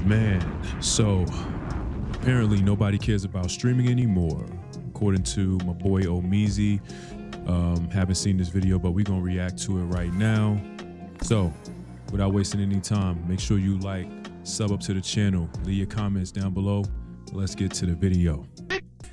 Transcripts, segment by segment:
Man, so apparently nobody cares about streaming anymore, according to my boy Omizi. Haven't seen this video, but we're gonna react to it right now. So without wasting any time, make sure you like, sub up to the channel, leave your comments down below. Let's get to the video.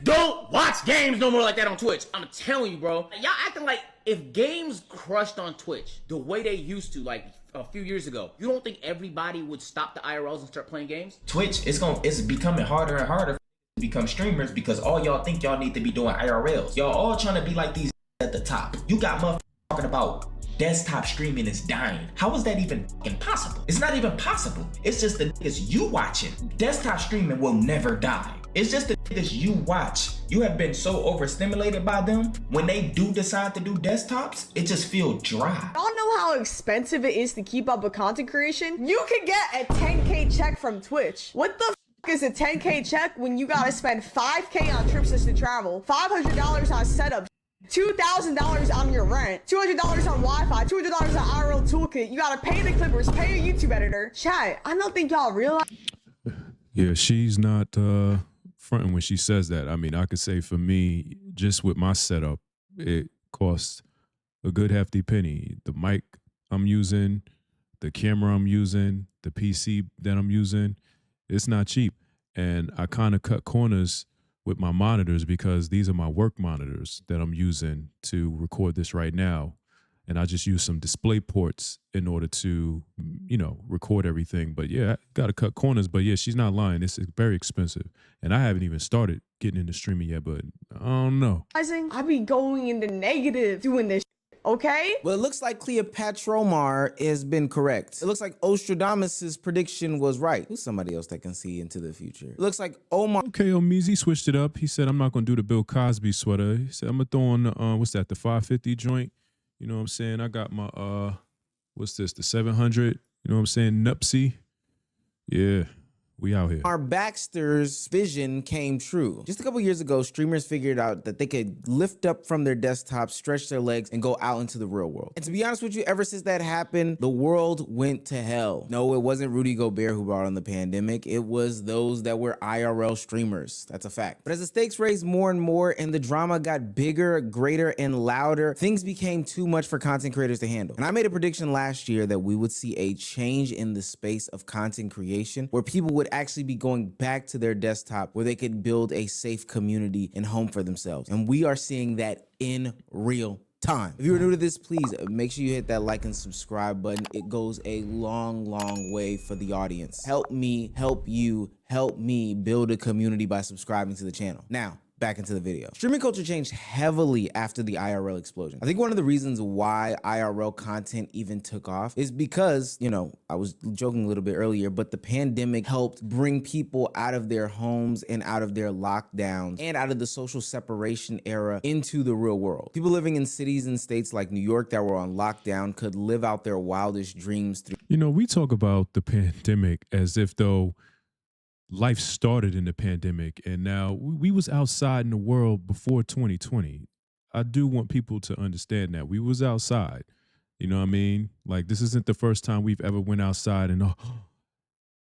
Don't watch games no more like that on Twitch. I'm telling you, bro. Y'all acting like if games crushed on Twitch the way they used to, like a few years ago, you don't think everybody would stop the IRLs and start playing games? Twitch, it's becoming harder and harder to become streamers because all y'all think y'all need to be doing IRLs. Y'all all trying to be like these at the top. You got motherfuckers talking about desktop streaming is dying. How is that even possible? It's not even possible. It's just the niggas you watching. Desktop streaming will never die. It's just the niggas you watch. You have been so overstimulated by them. When they do decide to do desktops, it just feels dry. Y'all know how expensive it is to keep up with content creation? You can get a 10K check from Twitch. What the is a 10K check when you gotta spend 5K on trips just to travel, $500 on setup, $2,000 on your rent, $200 on Wi-Fi, $200 on IRL toolkit. You gotta pay the clippers, pay your YouTube editor. Chat, I don't think y'all realize. Yeah, she's not fronting when she says that. I mean, I could say for me, just with my setup, it costs a good hefty penny. The mic I'm using, the camera I'm using, the PC that I'm using, it's not cheap. And I kind of cut corners with my monitors because these are my work monitors that I'm using to record this right now. And I just use some display ports in order to, you know, record everything. But yeah, I got to cut corners. But yeah, she's not lying. It's very expensive. And I haven't even started getting into streaming yet, but I don't know. I be going into negative doing this, okay? Well, it looks like Cleopatra Omar has been correct. It looks like Ostradamus's prediction was right. Who's somebody else that can see into the future? It looks like Omar. Okay, Omizi switched it up. He said, I'm not going to do the Bill Cosby sweater. He said, I'm going to throw on, what's that, the 550 joint? You know what I'm saying? I got my, what's this, the 700? You know what I'm saying? Nupsy. Yeah, we out here. Our Baxter's vision came true. Just a couple years ago, streamers figured out that they could lift up from their desktop, stretch their legs, and go out into the real world. And to be honest with you, ever since that happened, the world went to hell. No, it wasn't Rudy Gobert who brought on the pandemic. It was those that were IRL streamers. That's a fact. But as the stakes raised more and more and the drama got bigger, greater, and louder, things became too much for content creators to handle. And I made a prediction last year that we would see a change in the space of content creation where people would actually be going back to their desktop where they could build a safe community and home for themselves. And we are seeing that in real time. If you're new to this, please make sure you hit that like and subscribe button. It goes a long, long way for the audience. Help me, help you, help me build a community by subscribing to the channel. Now, back into the video. Streaming culture changed heavily after the IRL explosion. I think one of the reasons why IRL content even took off is because, you know, I was joking a little bit earlier, but the pandemic helped bring people out of their homes and out of their lockdowns and out of the social separation era into the real world. People living in cities and states like New York that were on lockdown could live out their wildest dreams through. You know, we talk about the pandemic as if though life started in the pandemic and now we was outside in the world before 2020. I do want people to understand that we was outside, you know what I mean? Like, this isn't the first time we've ever went outside and, oh,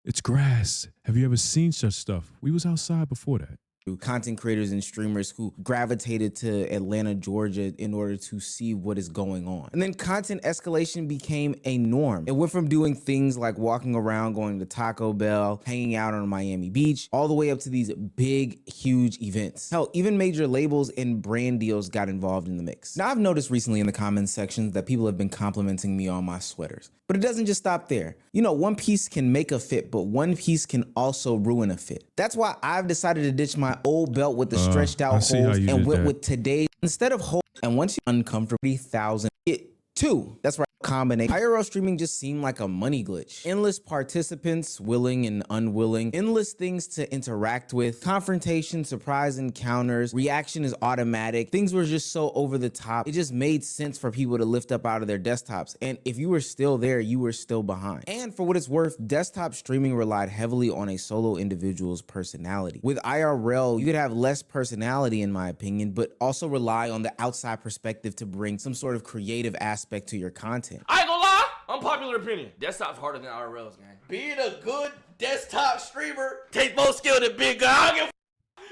it's grass. Have you ever seen such stuff? We was outside before that. Content creators and streamers who gravitated to Atlanta, Georgia in order to see what is going on. And then content escalation became a norm. It went from doing things like walking around, going to Taco Bell, hanging out on Miami Beach, all the way up to these big, huge events. Hell, even major labels and brand deals got involved in the mix. Now, I've noticed recently in the comments sections that people have been complimenting me on my sweaters, but it doesn't just stop there. You know, one piece can make a fit, but one piece can also ruin a fit. That's why I've decided to ditch my old belt with the stretched out holes and went with today's instead of holes. And once you're uncomfortable, 3,000 it too. That's right. Combination. IRL streaming just seemed like a money glitch. Endless participants, willing and unwilling, endless things to interact with, confrontation, surprise encounters, reaction is automatic. Things were just so over the top. It just made sense for people to lift up out of their desktops. And if you were still there, you were still behind. And for what it's worth, desktop streaming relied heavily on a solo individual's personality. With IRL, you could have less personality in my opinion, but also rely on the outside perspective to bring some sort of creative aspect to your content. I ain't gonna lie, I'm popular Unpopular opinion. Desktop's harder than IRLs, gang. Being a good desktop streamer takes more skill than being good. I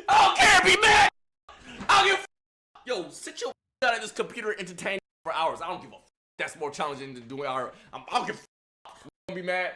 don't care, be mad. I don't give a Yo, sit your down at this computer entertaining for hours. I don't give a That's more challenging than doing IRL. I don't give a You gonna be mad,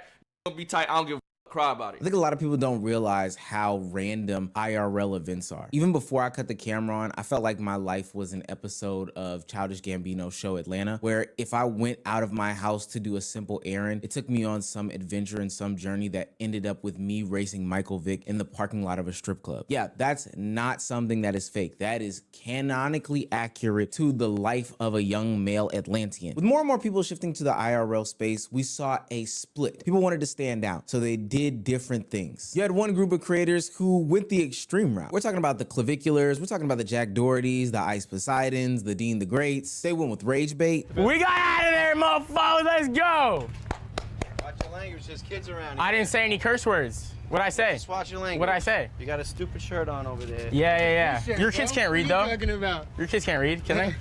you gonna be tight, I don't give a cry about it. I think a lot of people don't realize how random IRL events are. Even before I cut the camera on, I felt like my life was an episode of Childish Gambino's show Atlanta, where if I went out of my house to do a simple errand, it took me on some adventure and some journey that ended up with me racing Michael Vick in the parking lot of a strip club. Yeah, that's not something that is fake. That is canonically accurate to the life of a young male Atlantean. With more and more people shifting to the IRL space, we saw a split. People wanted to stand out, so they did different things. You had one group of creators who went the extreme route. We're talking about the Claviculars, we're talking about the Jack Dohertys, the Ice Poseidons, the Dean the Greats. They went with rage bait. We got out of there, motherfuckers, let's go! Watch your language, there's kids around here. I didn't say any curse words. What'd I say? Just watch your language. What'd I say? You got a stupid shirt on over there. Yeah. Your kids can't read, though. What are you talking about? Your kids can't read, can they?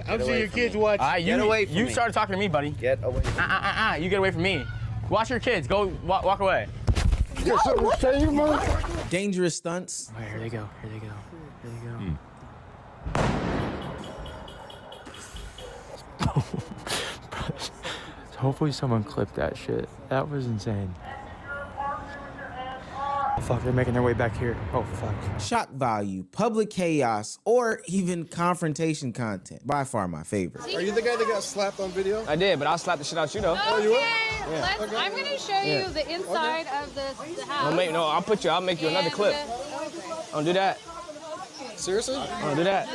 I'm sure your kids watch. Get away from me. You started talking to me, buddy. Get away from me. You get away from me. Watch your kids, go walk away. You got something to say, you mother? Dangerous stunts. Oh, here they go. Hopefully someone clipped that shit. That was insane. Oh, fuck, they're making their way back here. Oh, fuck. Shock value, public chaos, or even confrontation content. By far my favorite. Are you the guy that got slapped on video? I did, but I'll slap the shit out you, though. I'm gonna show you the inside of the house. I'll make you another clip. Don't do that. Seriously? Don't do that.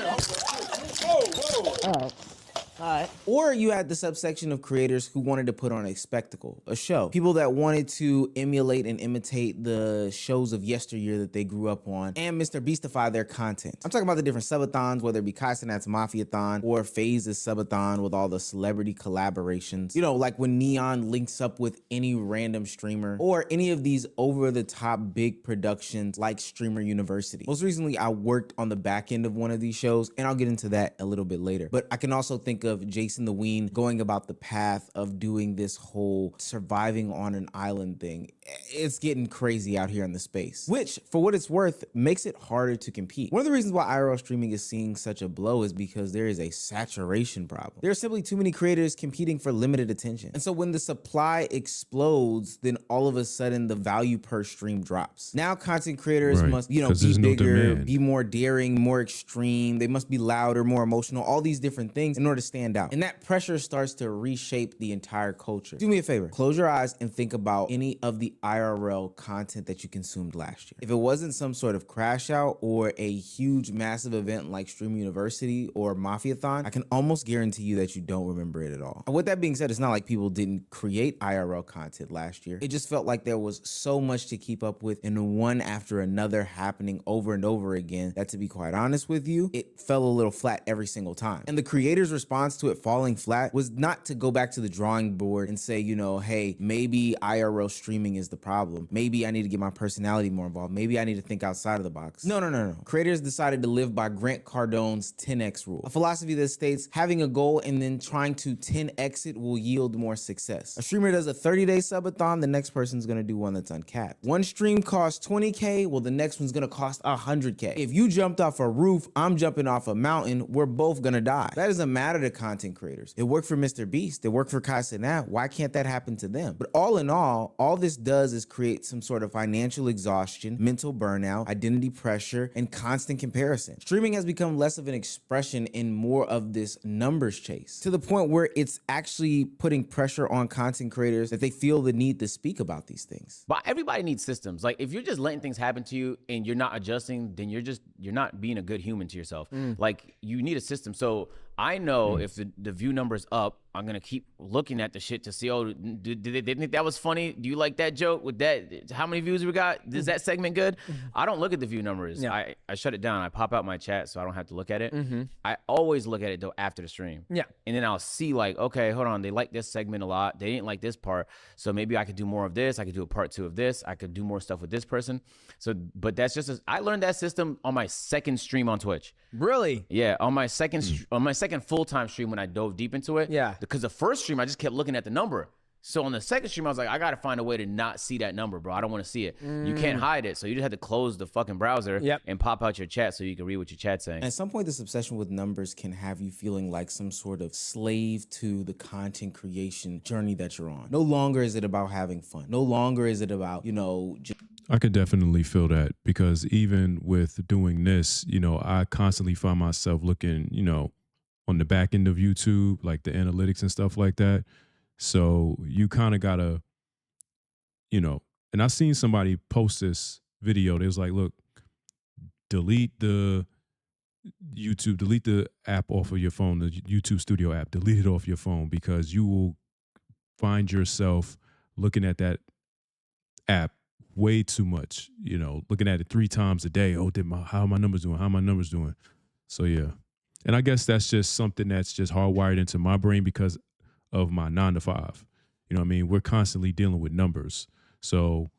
Or you had the subsection of creators who wanted to put on a spectacle, a show. People that wanted to emulate and imitate the shows of yesteryear that they grew up on and Mr. Beastify their content. I'm talking about the different subathons, whether it be Kai Cenat's Mafiathon or FaZe's subathon with all the celebrity collaborations. You know, like when Neon links up with any random streamer or any of these over-the-top big productions like Streamer University. Most recently, I worked on the back end of one of these shows, and I'll get into that a little bit later. But I can also think of Jason the Ween going about the path of doing this whole surviving on an island thing. It's getting crazy out here in the space, which for what it's worth makes it harder to compete. One of the reasons why IRL streaming is seeing such a blow is because there is a saturation problem. There are simply too many creators competing for limited attention. And so when the supply explodes, then all of a sudden the value per stream drops. Now content creators must, be bigger, be more daring, more extreme. They must be louder, more emotional, all these different things in order to stand out. And that pressure starts to reshape the entire culture. Do me a favor, close your eyes and think about any of the IRL content that you consumed last year. If it wasn't some sort of crash out or a huge massive event like Stream University or Mafiathon, I can almost guarantee you that you don't remember it at all. And with that being said, it's not like people didn't create IRL content last year. It just felt like there was so much to keep up with and one after another happening over and over again that, to be quite honest with you, it fell a little flat every single time. And the creator's response to it falling flat was not to go back to the drawing board and say, hey, maybe IRL streaming is the problem. Maybe I need to get my personality more involved. Maybe I need to think outside of the box. No. Creators decided to live by Grant Cardone's 10x rule, a philosophy that states having a goal and then trying to 10x it will yield more success. A streamer does a 30-day subathon, the next person's gonna do one that's uncapped. One stream costs 20K, well, the next one's gonna cost 100K. If you jumped off a roof, I'm jumping off a mountain, we're both gonna die. That doesn't matter to content creators. It worked for Mr. Beast, it worked for Kai Cenat. Why can't that happen to them? But all in all this does is create some sort of financial exhaustion, mental burnout, identity pressure, and constant comparison. Streaming has become less of an expression and more of this numbers chase, to the point where it's actually putting pressure on content creators that they feel the need to speak about these things. But everybody needs systems. Like, if you're just letting things happen to you and you're not adjusting, then you're not being a good human to yourself. Like, you need a system. So I know if the view number's up, I'm gonna keep looking at the shit to see, did they think that was funny? Do you like that joke? With that, how many views we got? Is that segment good? I don't look at the view numbers. I shut it down. I pop out my chat so I don't have to look at it. I always look at it though after the stream. And then I'll see like, okay, hold on, they like this segment a lot. They didn't like this part. So maybe I could do more of this. I could do a part 2 of this. I could do more stuff with this person. So, but that's just, I learned that system on my second stream on Twitch. Really? Yeah, on my second full-time stream when I dove deep into it. Yeah. Because the first stream, I just kept looking at the number. So on the second stream, I was like, I gotta find a way to not see that number, bro. I don't want to see it. You can't hide it, so you just have to close the fucking browser and pop out your chat so you can read what your chat's saying. At some point, this obsession with numbers can have you feeling like some sort of slave to the content creation journey that you're on. No longer is it about having fun. No longer is it about, you know, I could definitely feel that, because even with doing this, you know, I constantly find myself looking, you know, on the back end of YouTube, like the analytics and stuff like that. So you kind of gotta, you know, and I seen somebody post this video. They was like, look, delete the app off of your phone, the YouTube Studio app, delete it off your phone, because you will find yourself looking at that app way too much, you know, looking at it 3 times a day. Oh, how are my numbers doing? How are my numbers doing? So yeah. And I guess that's just something that's just hardwired into my brain because of my 9 to 5. You know what I mean? We're constantly dealing with numbers. So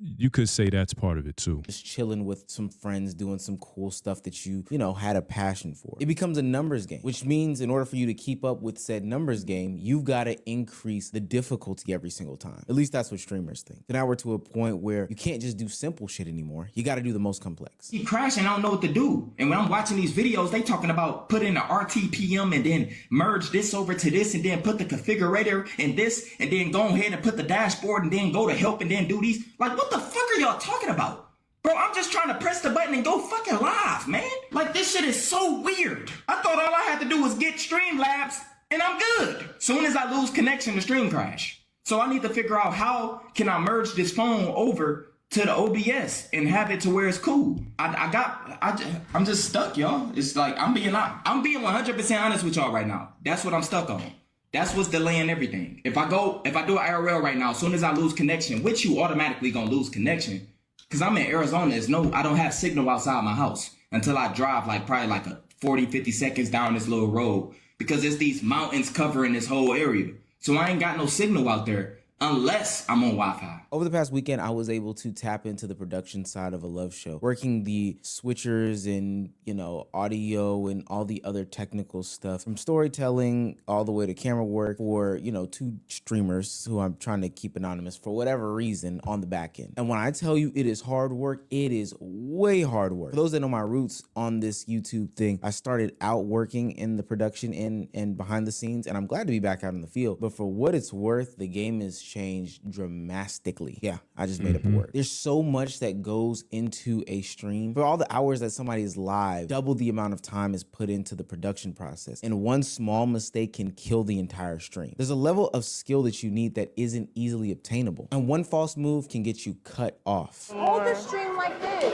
you could say that's part of it too. Just chilling with some friends, doing some cool stuff that you know, had a passion for. It becomes a numbers game, which means in order for you to keep up with said numbers game, you've got to increase the difficulty every single time. At least that's what streamers think. So now we're to a point where you can't just do simple shit anymore. You got to do the most complex. Keep crashing, I don't know what to do. And when I'm watching these videos, they talking about put in the RTPM and then merge this over to this and then put the configurator in this and then go ahead and put the dashboard and then go to help and then do these. Like, what the fuck are y'all talking about? Bro, I'm just trying to press the button and go fucking live, man. Like, this shit is so weird. I thought all I had to do was get Streamlabs and I'm good. Soon as I lose connection, the stream crash. So I need to figure out how can I merge this phone over to the OBS and have it to where it's cool. I'm just stuck, y'all. It's like, I'm being 100% honest with y'all right now. That's what I'm stuck on. That's what's delaying everything. If I do an IRL right now, as soon as I lose connection, which you automatically gonna lose connection, because I'm in Arizona, I don't have signal outside my house until I drive probably a 40, 50 seconds down this little road, because there's these mountains covering this whole area. So I ain't got no signal out there unless I'm on Wi-Fi. Over the past weekend, I was able to tap into the production side of a love show, working the switchers and, you know, audio and all the other technical stuff, from storytelling all the way to camera work for, you know, 2 streamers who I'm trying to keep anonymous for whatever reason on the back end. And when I tell you it is hard work, it is way hard work. For those that know my roots on this YouTube thing, I started out working in the production and behind the scenes, and I'm glad to be back out in the field. But for what it's worth, the game has changed dramatically. Yeah, I just made up a word. There's so much that goes into a stream. For all the hours that somebody is live, double the amount of time is put into the production process. And one small mistake can kill the entire stream. There's a level of skill that you need that isn't easily obtainable. And one false move can get you cut off. Hold the stream like this.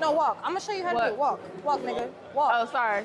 No, walk. I'm gonna show you how to do it. Walk. Walk, nigga. Walk. Oh, sorry.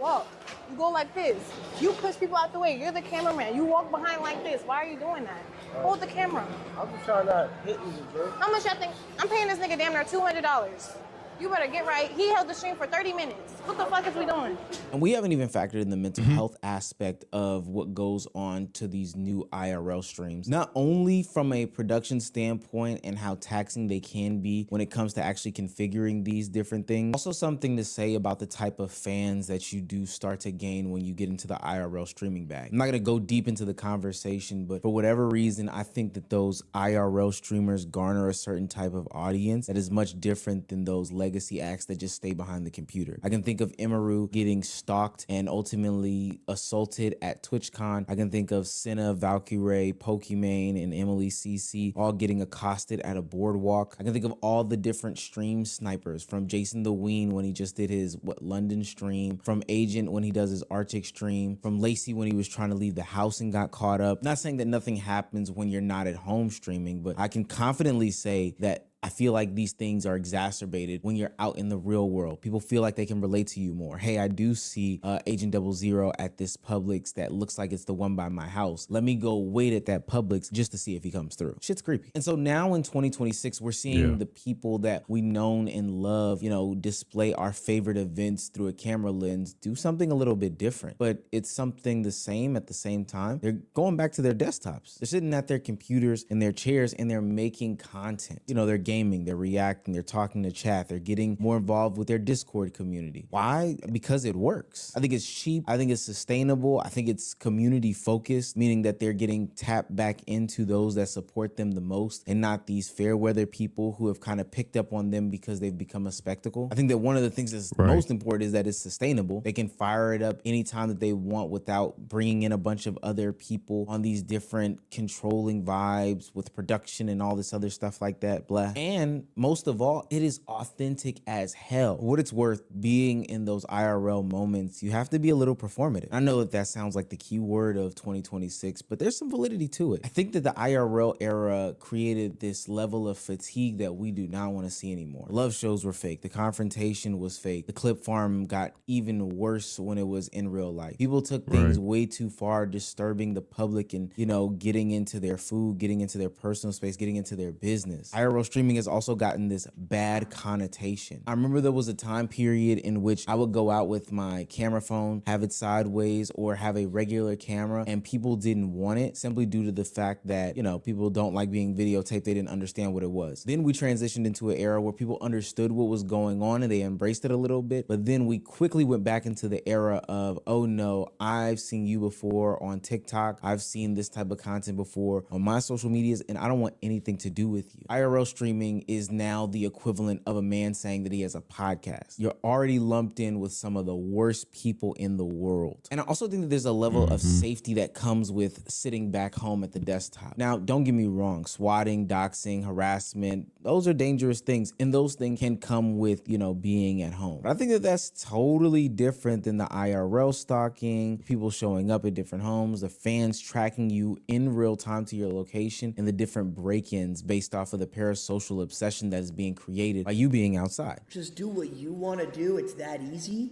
Walk. You go like this. You push people out the way. You're the cameraman. You walk behind like this. Why are you doing that? Hold the camera. I'm just trying not to hit you, bro. How much y'all think? I'm paying this nigga damn near $200. You better get right. He held the stream for 30 minutes. What the fuck is we doing? And we haven't even factored in the mental health aspect of what goes on to these new IRL streams. Not only from a production standpoint and how taxing they can be when it comes to actually configuring these different things. Also something to say about the type of fans that you do start to gain when you get into the IRL streaming bag. I'm not gonna go deep into the conversation, but for whatever reason, I think that those IRL streamers garner a certain type of audience that is much different than those legacy acts that just stay behind the computer. I can think of Imaru getting stalked and ultimately assaulted at TwitchCon. I can think of Senna, Valkyrie, Pokimane, and Emily CC all getting accosted at a boardwalk. I can think of all the different stream snipers, from Jason the Ween when he just did his London stream, from Agent when he does his Arctic stream, from Lacey when he was trying to leave the house and got caught up. Not saying that nothing happens when you're not at home streaming, but I can confidently say that I feel like these things are exacerbated when you're out in the real world. People feel like they can relate to you more. Hey, I do see Agent 00 at this Publix that looks like it's the one by my house. Let me go wait at that Publix just to see if he comes through. Shit's creepy. And so now in 2026, we're seeing the people that we known and love, you know, display our favorite events through a camera lens, do something a little bit different, but it's something the same at the same time. They're going back to their desktops. They're sitting at their computers and their chairs and they're making content. You know, they're gaming, they're reacting, they're talking to chat, they're getting more involved with their Discord community. Why? Because it works. I think it's cheap. I think it's sustainable. I think it's community focused, meaning that they're getting tapped back into those that support them the most and not these fair weather people who have kind of picked up on them because they've become a spectacle. I think that one of the things that's most important is that it's sustainable. They can fire it up anytime that they want without bringing in a bunch of other people on these different controlling vibes with production and all this other stuff like that, blah. And most of all, it is authentic as hell. For what it's worth, being in those IRL moments, you have to be a little performative. I know that sounds like the key word of 2026, but there's some validity to it. I think that the IRL era created this level of fatigue that we do not want to see anymore. Love shows were fake. The confrontation was fake. The clip farm got even worse when it was in real life. People took things way too far, disturbing the public and, you know, getting into their food, getting into their personal space, getting into their business. IRL streaming has also gotten this bad connotation. I remember there was a time period in which I would go out with my camera phone, have it sideways, or have a regular camera, and people didn't want it simply due to the fact that, you know, people don't like being videotaped. They didn't understand what it was. Then we transitioned into an era where people understood what was going on and they embraced it a little bit, but then we quickly went back into the era of, oh no, I've seen you before on TikTok. I've seen this type of content before on my social medias, and I don't want anything to do with you. IRL streaming is now the equivalent of a man saying that he has a podcast. You're already lumped in with some of the worst people in the world. And I also think that there's a level of safety that comes with sitting back home at the desktop. Now, don't get me wrong, swatting, doxing, harassment, those are dangerous things, and those things can come with, you know, being at home. But I think that that's totally different than the IRL stalking, people showing up at different homes, the fans tracking you in real time to your location, and the different break-ins based off of the parasocial obsession that is being created by you being outside. Just do what you want to do. It's that easy.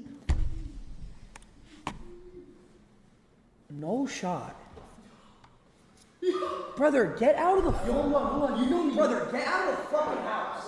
No shot. Brother, get out of the hold on. You know me. Brother, get out of the fucking house.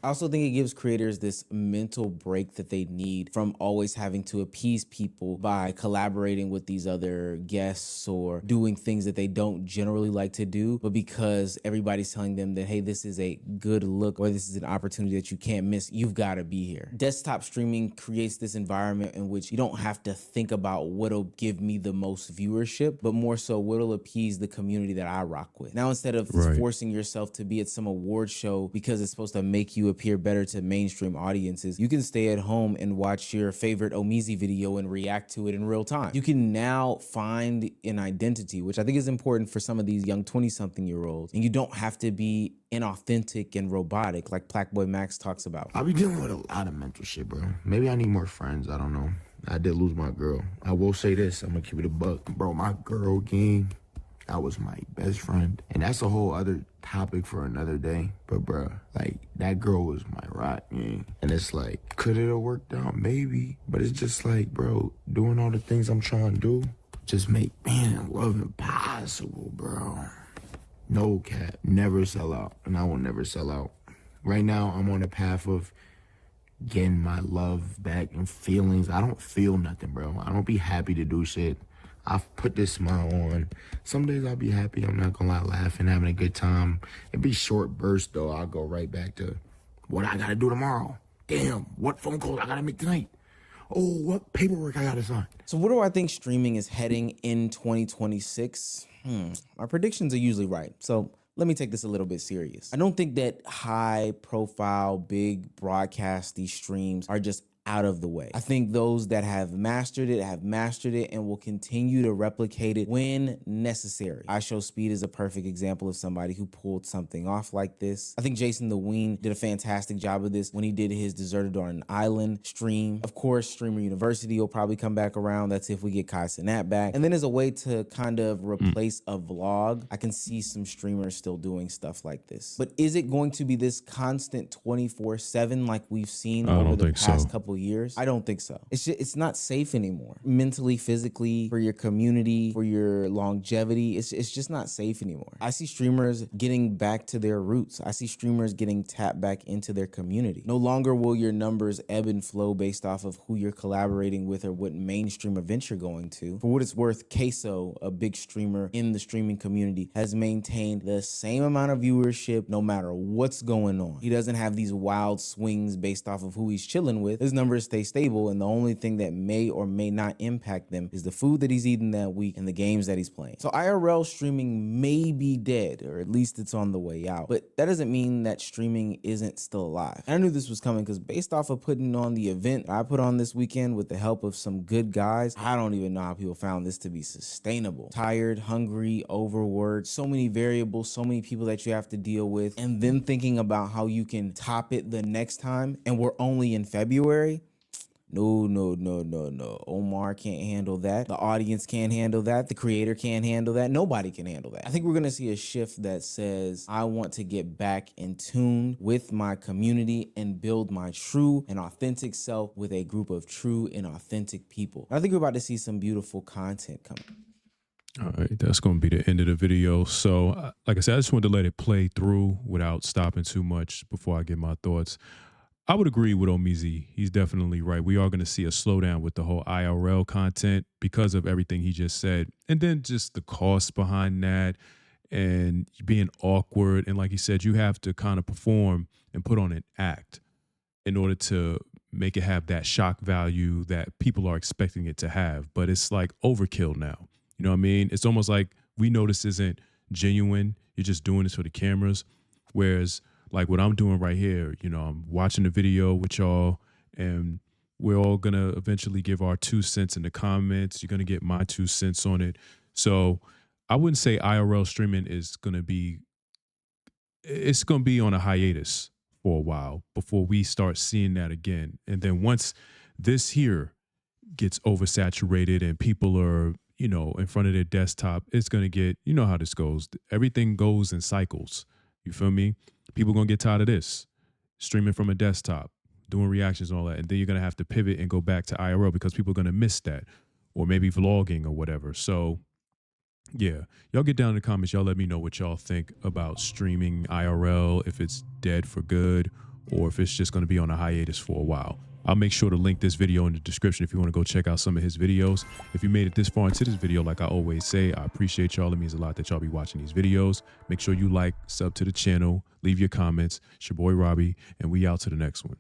I also think it gives creators this mental break that they need from always having to appease people by collaborating with these other guests or doing things that they don't generally like to do, but because everybody's telling them that, hey, this is a good look or this is an opportunity that you can't miss, you've got to be here. Desktop streaming creates this environment in which you don't have to think about what'll give me the most viewership, but more so what'll appease the community that I rock with. Now, instead of forcing yourself to be at some award show because it's supposed to make you appear better to mainstream audiences, you can stay at home and watch your favorite Omizi video and react to it in real time. You can now find an identity, which I think is important for some of these young 20-something-year-olds, and you don't have to be inauthentic and robotic like Blackboy Max talks about. I be dealing with a lot of mental shit, bro. Maybe I need more friends. I don't know. I did lose my girl. I will say this. I'm gonna keep it a buck. Bro, my girl, gang, that was my best friend. And that's a whole other topic for another day. But bro, like, that girl was my rock, man. And it's like, could it have worked out? Maybe. But it's just like, bro, doing all the things I'm trying to do just make, man, love impossible, bro. No cap. Never sell out. And I will never sell out. Right now, I'm on the path of getting my love back and feelings. I don't feel nothing, bro. I don't be happy to do shit. I've put this smile on. Some days I'll be happy, I'm not gonna lie, laughing, having a good time. It'd be short bursts though. I'll go right back to what I gotta do tomorrow. Damn, what phone calls I gotta make tonight? Oh, what paperwork I gotta sign? So where do I think streaming is heading in 2026? My predictions are usually right. So let me take this a little bit serious. I don't think that high profile, big broadcasty streams are just out of the way. I think those that have mastered it and will continue to replicate it when necessary. iShowSpeed is a perfect example of somebody who pulled something off like this. I think Jason the Ween did a fantastic job of this when he did his Deserted on an Island stream. Of course, Streamer University will probably come back around. That's if we get Kai Cenat back. And then as a way to kind of replace a vlog, I can see some streamers still doing stuff like this. But is it going to be this constant 24/7 like we've seen over the past couple couple years? I don't think so. It's not safe anymore. Mentally, physically, for your community, for your longevity, it's just not safe anymore. I see streamers getting back to their roots. I see streamers getting tapped back into their community. No longer will your numbers ebb and flow based off of who you're collaborating with or what mainstream event you're going to. For what it's worth, Queso, a big streamer in the streaming community, has maintained the same amount of viewership no matter what's going on. He doesn't have these wild swings based off of who he's chilling with. His numbers stay stable, and the only thing that may or may not impact them is the food that he's eating that week and the games that he's playing. So IRL streaming may be dead, or at least it's on the way out, but that doesn't mean that streaming isn't still alive. And I knew this was coming because based off of putting on the event I put on this weekend with the help of some good guys, I don't even know how people found this to be sustainable. Tired, hungry, overworked, so many variables, so many people that you have to deal with, and then thinking about how you can top it the next time, and we're only in February. No. Omar can't handle that. The audience can't handle that. The creator can't handle that. Nobody can handle that. I think we're going to see a shift that says, I want to get back in tune with my community and build my true and authentic self with a group of true and authentic people. I think we're about to see some beautiful content coming. All right, that's going to be the end of the video. So, like I said, I just wanted to let it play through without stopping too much before I get my thoughts. I would agree with Omizi. He's definitely right. We are going to see a slowdown with the whole IRL content because of everything he just said. And then just the cost behind that and being awkward. And like he said, you have to kind of perform and put on an act in order to make it have that shock value that people are expecting it to have. But it's like overkill now. You know what I mean? It's almost like we know this isn't genuine. You're just doing this for the cameras. Whereas like what I'm doing right here, you know, I'm watching the video with y'all and we're all going to eventually give our 2 cents in the comments. You're going to get my 2 cents on it. So I wouldn't say IRL streaming is going to be, it's going to be on a hiatus for a while before we start seeing that again. And then once this here gets oversaturated and people are, you know, in front of their desktop, it's going to get, you know how this goes. Everything goes in cycles. You feel me? People going to get tired of this, streaming from a desktop, doing reactions and all that. And then you're going to have to pivot and go back to IRL because people are going to miss that, or maybe vlogging or whatever. So yeah, y'all get down in the comments. Y'all let me know what y'all think about streaming IRL, if it's dead for good or if it's just going to be on a hiatus for a while. I'll make sure to link this video in the description if you want to go check out some of his videos. If you made it this far into this video, like I always say, I appreciate y'all. It means a lot that y'all be watching these videos. Make sure you like, sub to the channel, leave your comments. It's your boy Robbie, and we out to the next one.